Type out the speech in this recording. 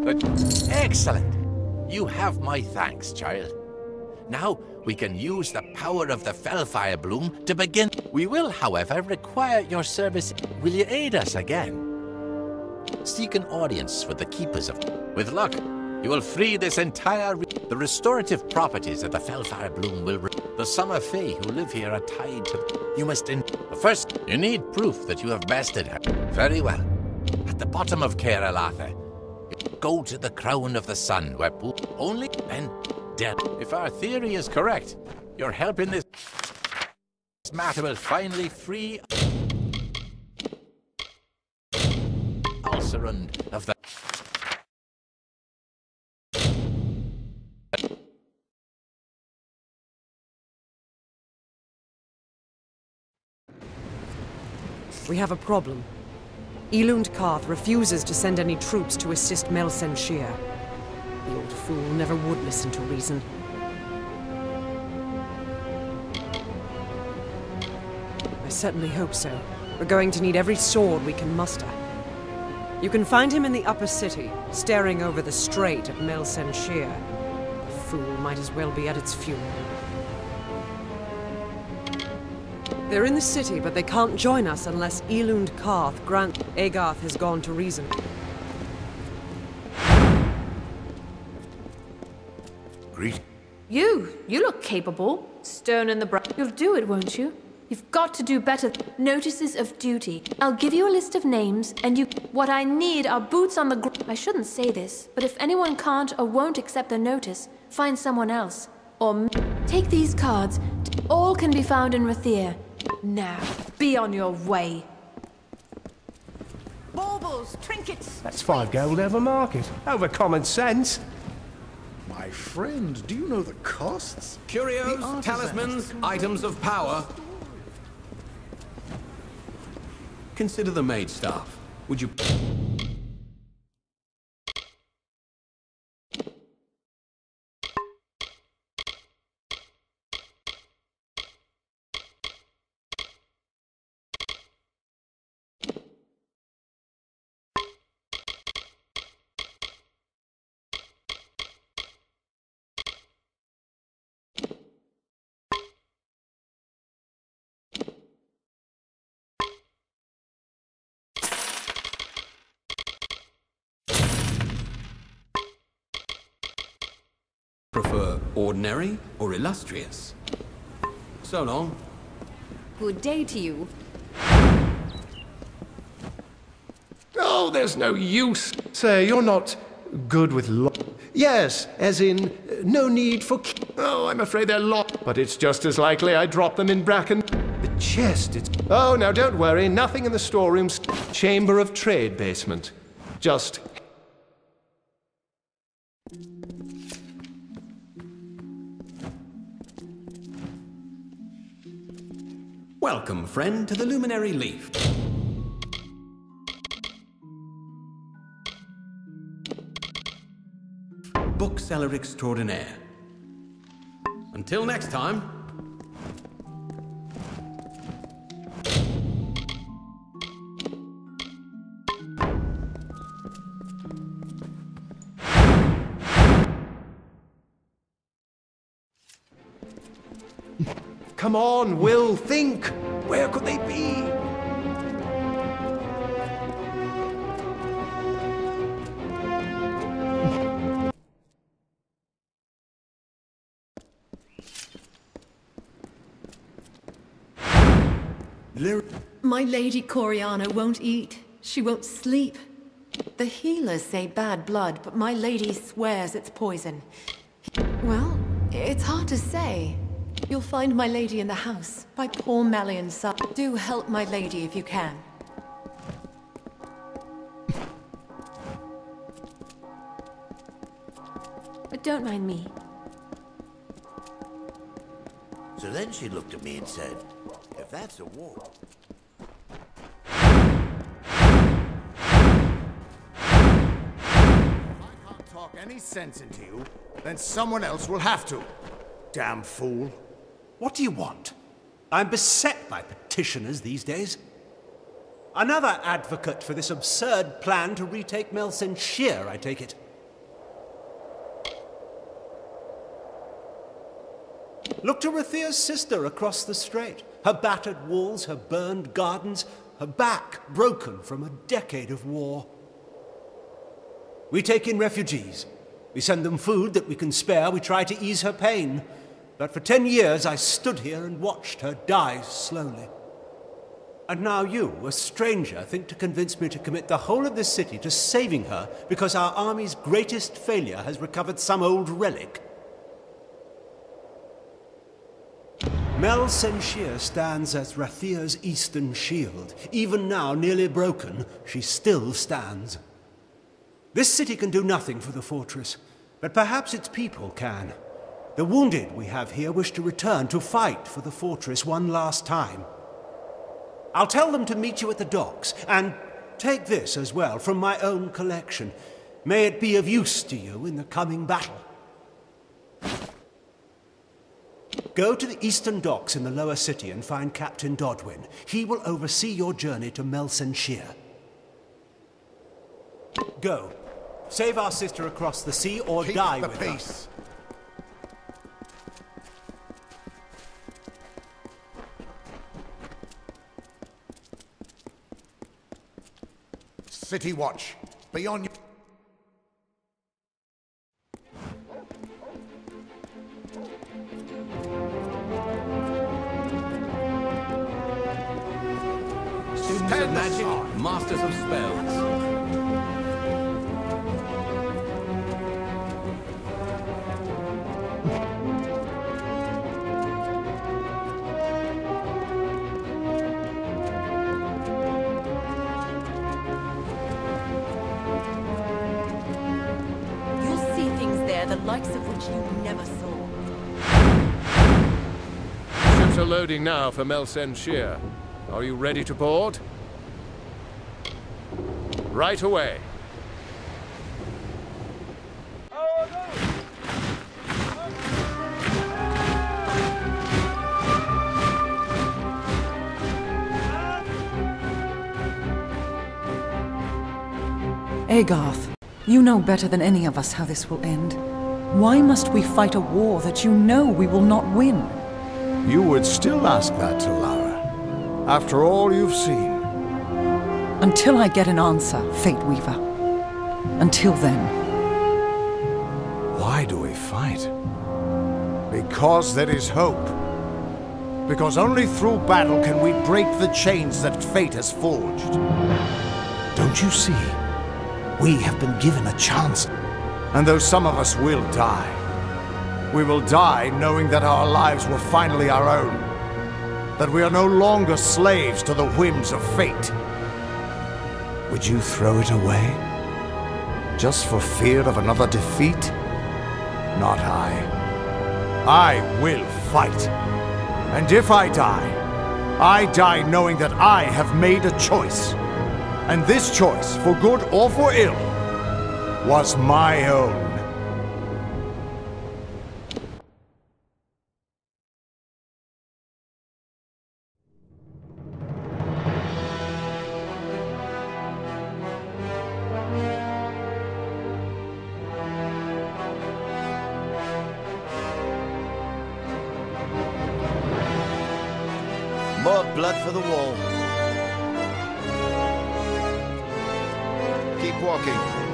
Excellent. You have my thanks, child. Now, we can use the power of the Fellfire Bloom to begin. We will, however, require your service. Will you aid us again? Seek an audience with the Keepers of... With luck, you will free this entire... The restorative properties of the Fellfire Bloom will... The Summer Fae who live here are tied to... You must... First, you need proof that you have bested her. Very well. At the bottom of Caer-Alatha, go to the Crown of the Sun, where only then dead. If our theory is correct, your help in this matter will finally free Ulcerund of the... We have a problem. Elund Karth refuses to send any troops to assist Melsen Shear. The old fool never would listen to reason. I certainly hope so. We're going to need every sword we can muster. You can find him in the upper city, staring over the strait at Melsen Shear. The fool might as well be at its funeral. They're in the city, but they can't join us unless Elund Karth grants... Agarth has gone to reason. Greet. You look capable. Stone in the brow. You'll do it, won't you? You've got to do better. Notices of duty. I'll give you a list of names, and you... What I need are boots on the ground. I shouldn't say this, but if anyone can't or won't accept the notice, find someone else. Or take these cards. All can be found in Rathir. Now, be on your way. Baubles, trinkets. That's 5 gold over market. Over common sense. My friend, do you know the costs? Curios, talismans, items of power. Consider the maid staff. Would you... Prefer ordinary or illustrious? So long. Good day to you. Oh, there's no use. Sir, you're not good with Yes, as in, no need for... Oh, I'm afraid they're locked. But it's just as likely I drop them in Bracken. The chest, it's... Oh, now don't worry. Nothing in the storeroom's Chamber of Trade basement. Just... Welcome, friend, to the Luminary Leaf. Bookseller extraordinaire. Until next time. Come on, Will, think! Where could they be? My lady Coriana won't eat. She won't sleep. The healers say bad blood, but my lady swears it's poison. Well, it's hard to say. You'll find my lady in the house, by poor Melian's side. Do help my lady if you can. But don't mind me. So then she looked at me and said, if that's a war... Talk any sense into you, then someone else will have to. Damn fool. What do you want? I'm beset by petitioners these days. Another advocate for this absurd plan to retake Melsen Shear, I take it. Look to Rathia's sister across the strait. Her battered walls, her burned gardens, her back broken from a decade of war. We take in refugees. We send them food that we can spare. We try to ease her pain. But for 10 years I stood here and watched her die slowly. And now you, a stranger, think to convince me to commit the whole of this city to saving her because our army's greatest failure has recovered some old relic. Mel Senshir stands as Rathia's eastern shield. Even now, nearly broken, she still stands. This city can do nothing for the fortress, but perhaps its people can. The wounded we have here wish to return to fight for the fortress one last time. I'll tell them to meet you at the docks, and take this as well from my own collection. May it be of use to you in the coming battle. Go to the eastern docks in the lower city and find Captain Dodwin. He will oversee your journey to Mel Senshir. Go. Save our sister across the sea or die with us. City watch. Beyond. Students of magic, masters of spells. The likes of which you never saw. Ships are loading now for Mel Senshir. Are you ready to board? Right away. Agarth, you know better than any of us how this will end. Why must we fight a war that you know we will not win? You would still ask that to Lara, after all you've seen. Until I get an answer, Fate Weaver. Until then. Why do we fight? Because there is hope. Because only through battle can we break the chains that fate has forged. Don't you see? We have been given a chance. And though some of us will die, we will die knowing that our lives were finally our own. That we are no longer slaves to the whims of fate. Would you throw it away? Just for fear of another defeat? Not I. I will fight. And if I die knowing that I have made a choice. And this choice, for good or for ill, was my own. More blood for the wall. Keep walking.